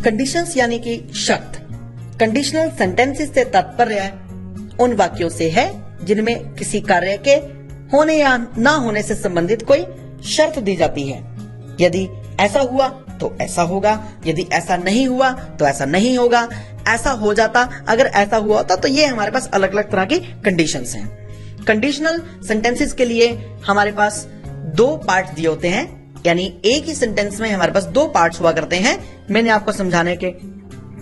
Conditions यानी कि शर्त। कंडीशनल सेंटेंसेस से तात्पर्य उन वाक्यों से है जिनमें किसी कार्य के होने या ना होने से संबंधित कोई शर्त दी जाती है। यदि ऐसा हुआ तो ऐसा होगा, यदि ऐसा नहीं हुआ तो ऐसा नहीं होगा, ऐसा हो जाता अगर ऐसा हुआ होता। तो ये हमारे पास अलग अलग तरह की कंडीशंस हैं। कंडीशनल सेंटेंसेस के लिए हमारे पास दो पार्ट दिए होते हैं, यानी एक ही सेंटेंस में हमारे पास दो पार्ट्स हुआ करते हैं। मैंने आपको समझाने के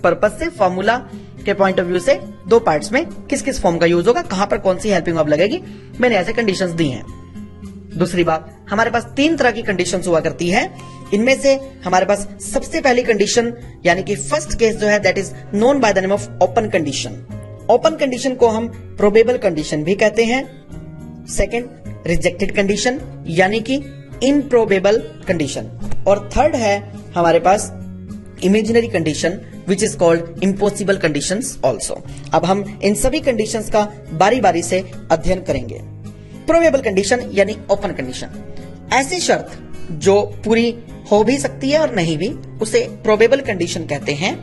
पर्पस से, फॉर्मूला के पॉइंट ऑफ व्यू से दो पार्ट्स में किस किस फॉर्म का यूज होगा, कहां पर कौन सी हेल्पिंग वर्ब लगेगी, मैंने ऐसे कंडीशंस दी हैं। दूसरी बात, हमारे पास तीन तरह की कंडीशंस हुआ करती है। इनमें से हमारे पास सबसे पहली कंडीशन यानी कि फर्स्ट केस जो है that is known by the name of open condition. Open condition को हम प्रोबेबल कंडीशन भी कहते हैं। सेकंड, रिजेक्टेड कंडीशन यानी कि इम्प्रोबेबल कंडीशन। और थर्ड है हमारे पास imaginary condition which is called impossible conditions also. अब हम इन सभी कंडीशंस का बारी बारी से अध्ययन करेंगे। प्रोबेबल कंडीशन यानी ओपन कंडीशन, ऐसी शर्त जो पूरी हो भी सकती है और नहीं भी, उसे प्रोबेबल कंडीशन कहते हैं।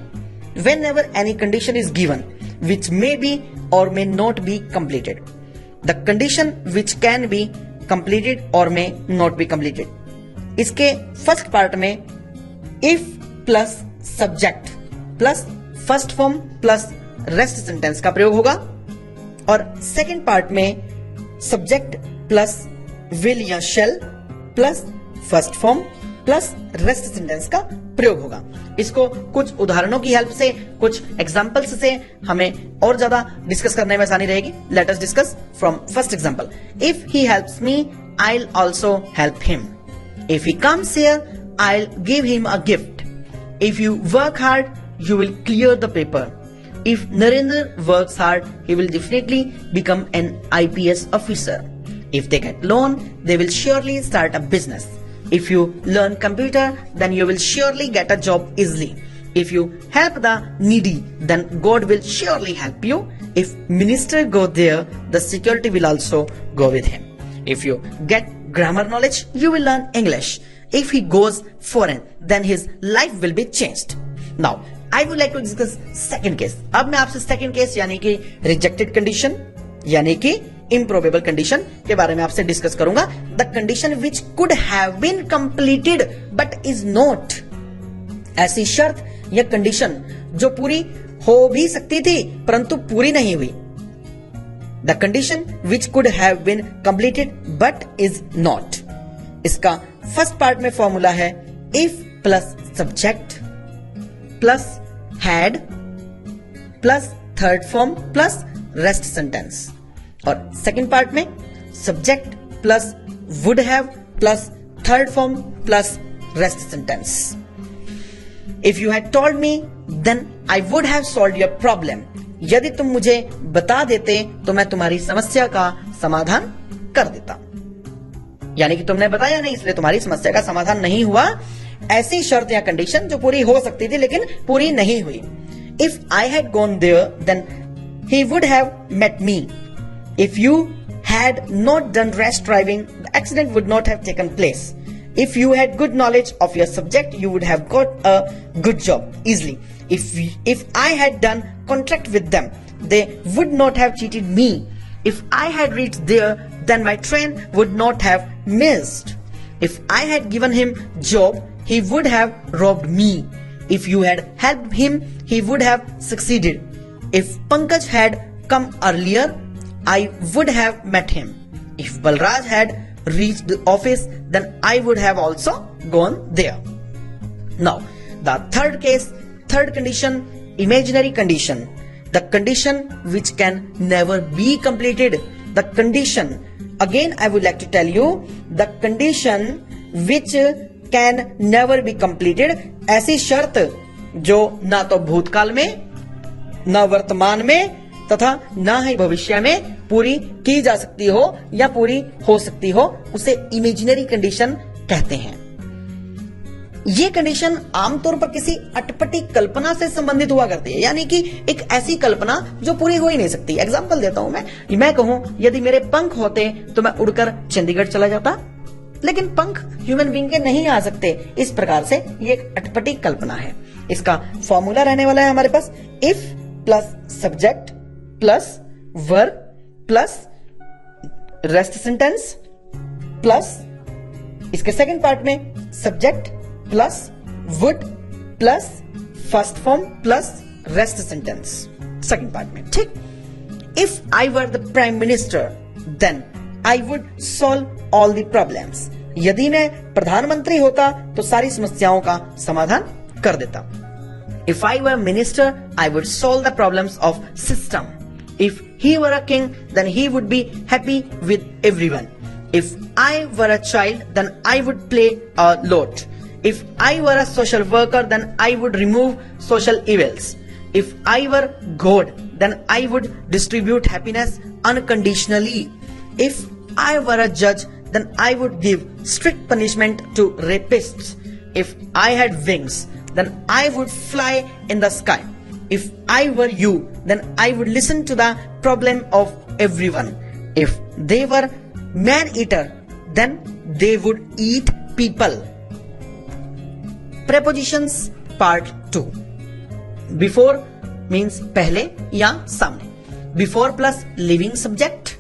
whenever any condition is given which may be or may not be completed, the condition which can be completed or may not be completed। इसके फर्स्ट पार्ट में if plus subject plus first form plus rest sentence का प्रयोग होगा, और second part में subject plus will या shell plus first form plus rest sentence का प्रयोग होगा। इसको कुछ उदाहरणों की हेल्प से, कुछ एग्जांपल्स से हमें और ज्यादा डिस्कस करने में आसानी रहेगी। Let us discuss from first example. If he helps me I will also help him. If he comes here I will give him a gift. If you work hard you will clear the paper. If Narendra works hard, he will definitely become an IPS officer. If they get loan, they will surely start a business. If you learn computer, then you will surely get a job easily. If you help the needy, then God will surely help you. If minister go there, the security will also go with him. If you get grammar knowledge, you will learn English. If he goes foreign, then his life will be changed. Now, I would like to discuss second case. अब मैं आपसे second case यानी कि rejected condition यानी कि improbable condition के बारे में आपसे डिस्कस करूंगा। The condition which could have been completed but is not। ऐसी शर्त या कंडीशन जो पूरी हो भी सकती थी परंतु पूरी नहीं हुई। The condition which could have been completed but is not। इसका फर्स्ट पार्ट में फॉर्मूला है if plus subject plus had plus third form plus rest sentence, और सेकंड पार्ट में subject plus would have plus third form plus rest sentence. If you had told me then I would have solved your problem. यदि तुम मुझे बता देते तो मैं तुम्हारी समस्या का समाधान कर देता। यानी कि तुमने बताया नहीं इसलिए तुम्हारी समस्या का समाधान नहीं हुआ। ऐसी शर्त या कंडीशन जो पूरी हो सकती थी लेकिन पूरी नहीं हुई। If I had gone there then he would have met me. If you had not done rash driving the accident would not have taken place. If you had good knowledge of your subject you would have got a good job easily. If I had done contract with them they would not have cheated me. If I had reached there then my train would not have missed. If I had given him job, he would have robbed me. If you had helped him, he would have succeeded. If Pankaj had come earlier, I would have met him. If Balraj had reached the office, then I would have also gone there. Now, the third case, third condition, imaginary condition. The condition which can never be completed. The condition, again I would like to tell you, the condition which can never be completed। ऐसी शर्त जो ना तो भूतकाल में, ना वर्तमान में तथा ना ही भविष्य में पूरी की जा सकती हो या पूरी हो सकती हो, उसे इमेजिनरी कंडीशन कहते हैं। ये कंडीशन आमतौर पर किसी अटपटी कल्पना से संबंधित हुआ करती है, यानी कि एक ऐसी कल्पना जो पूरी हो ही नहीं सकती। एग्जांपल देता हूं मैं कहूं यदि मेरे पंख होते तो मैं उड़कर चंडीगढ़ चला जाता, लेकिन पंख ह्यूमन बीइंग के नहीं आ सकते। इस प्रकार से ये एक अटपटी कल्पना है। इसका फॉर्मूला रहने वाला है हमारे पास if plus subject plus verb plus rest sentence plus इसके सेकंड पार्ट में subject plus would plus first form plus rest sentence second part में, ठीक। If I were the prime minister then I would solve all the problems. यदि मैं प्रधानमंत्री होता तो सारी समस्याओं का समाधान कर देता। If I were minister I would solve the problems of system. If he were a king then he would be happy with everyone. If I were a child, then I would play a lot. If I were a social worker, then I would remove social evils. If I were God, then I would distribute happiness unconditionally. If I were a judge, then I would give strict punishment to rapists. If I had wings, then I would fly in the sky. If I were you, then I would listen to the problem of everyone. If they were man-eater, then they would eat people. Prepositions part 2. Before means पहले या सामने. Before plus living subject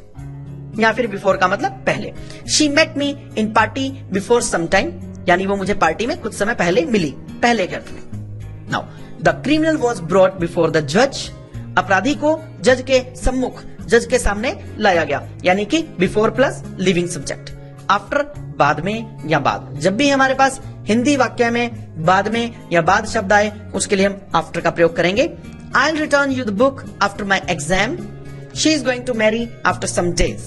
या फिर before का मतलब पहले. She met me in party before some time, यानी वो मुझे पार्टी में कुछ समय पहले मिली, पहले के अर्थ में. Now the criminal was brought before the judge. अपराधी को जज के सम्मुख, जज के सामने लाया गया, यानी कि before plus living subject. After बाद में या बाद. जब भी हमारे पास हिंदी वाक्य में बाद में या बाद शब्द आए उसके लिए हम आफ्टर का प्रयोग करेंगे. I will return you the book after my exam. She is going to marry after some days.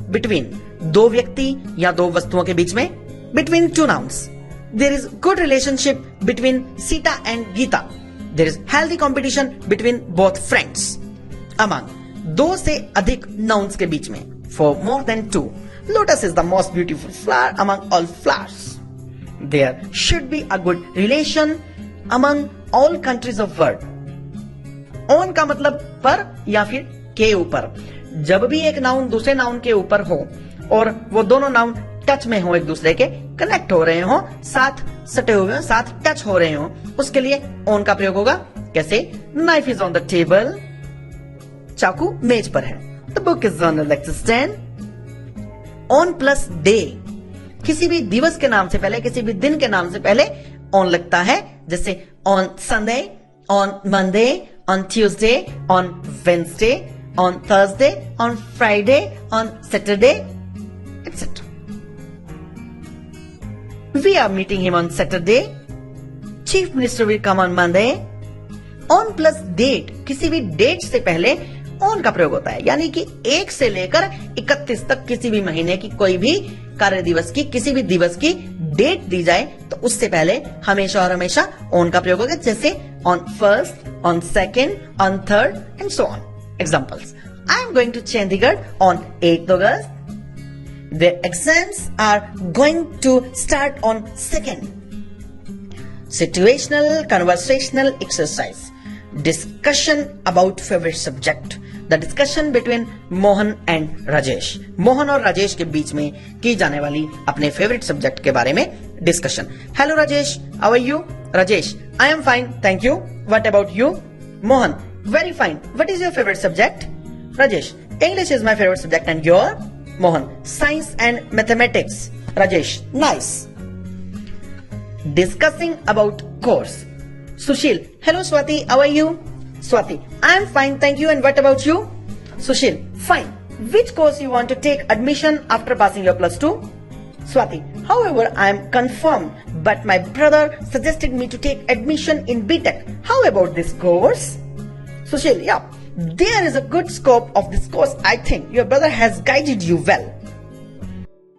Between दो व्यक्ति या दो वस्तुओं के बीच में. Between two nouns. There is good relationship between Sita and Gita. There is healthy competition between both friends. Among दो से अधिक नाउन्स के बीच में. For more than two. Lotus is the most beautiful flower among all flowers. There should be a good relation among all countries of world. On का मतलब पर या फिर के ऊपर. जब भी एक नाउन दूसरे नाउन के ऊपर हो और वो दोनों नाउन टच में हो, एक दूसरे के कनेक्ट हो रहे हो, साथ सटे हुए हो, साथ टच हो रहे हो, उसके लिए ऑन का प्रयोग होगा. कैसे? Knife is on the table. चाकू मेज पर है. The book is on the lecture stand. On plus day. किसी भी दिवस के नाम से पहले, किसी भी दिन के नाम से पहले ऑन लगता है. जैसे on Sunday, on Monday, on Tuesday, on Wednesday, on Thursday, on Friday, on Saturday, etc. We are meeting him on Saturday. Chief Minister will come on Monday. On plus date. किसी भी date से पहले on का प्रयोग होता है, यानी कि 1 से लेकर 31 तक किसी भी महीने की कोई भी कार्य दिवस की, किसी भी दिवस की डेट दी जाए तो उससे पहले हमेशा और हमेशा ऑन का प्रयोग होगा. जैसे on first, on second, on third and so on. Examples. I am going to Chandigarh on 8th August. Their exams are going to start on 2nd. Situational conversational exercise. Discussion about favorite subject. The discussion between Mohan and Rajesh. Mohan और राजेश के बीच में की जाने वाली अपने favourite subject के बारे में discussion. Hello Rajesh, how are you? Rajesh, I am fine, thank you. What about you? Mohan, very fine. What is your favourite subject? Rajesh, English is my favourite subject. And your? Mohan, science and mathematics. Rajesh, nice. Discussing about course. Sushil, hello Swati, how are you? Swati, I am fine, thank you. And what about you? Sushil, fine. Which course you want to take admission after passing your +2? Swati, however, I am confirmed, but my brother suggested me to take admission in BTech. How about this course? Sushil, yeah. There is a good scope of this course. I think your brother has guided you well.